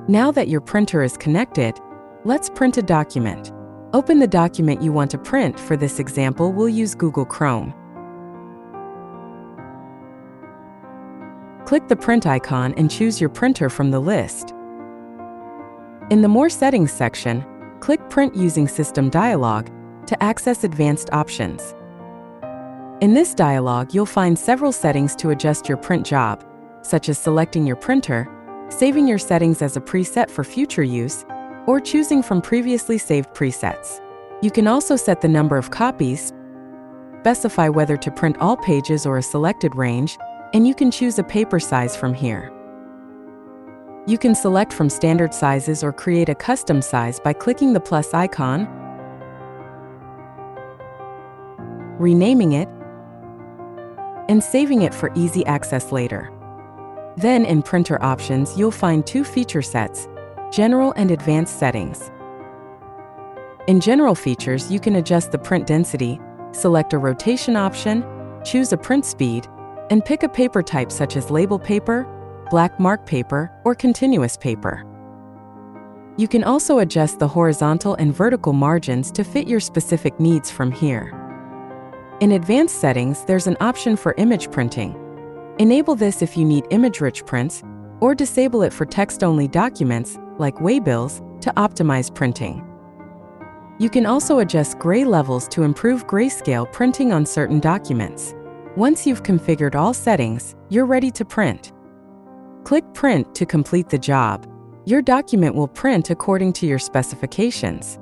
Now that your printer is connected, let's print a document. Open the document you want to print. For this example, we'll use Google Chrome. Click the print icon and choose your printer from the list. In the More Settings section, click Print Using System dialog to access advanced options. In this dialog, you'll find several settings to adjust your print job, such as selecting your printer, saving your settings as a preset for future use, or choosing from previously saved presets. You can also set the number of copies, specify whether to print all pages or a selected range, and you can choose a paper size from here. You can select from standard sizes or create a custom size by clicking the plus icon, renaming it, and saving it for easy access later. Then in Printer Options, you'll find two feature sets, General and Advanced settings. In General features, you can adjust the print density, select a rotation option, choose a print speed, and pick a paper type such as label paper, black mark paper, or continuous paper. You can also adjust the horizontal and vertical margins to fit your specific needs from here. In Advanced settings, there's an option for image printing. Enable this if you need image-rich prints, or disable it for text-only documents, like waybills, to optimize printing. You can also adjust gray levels to improve grayscale printing on certain documents. Once you've configured all settings, you're ready to print. Click Print to complete the job. Your document will print according to your specifications.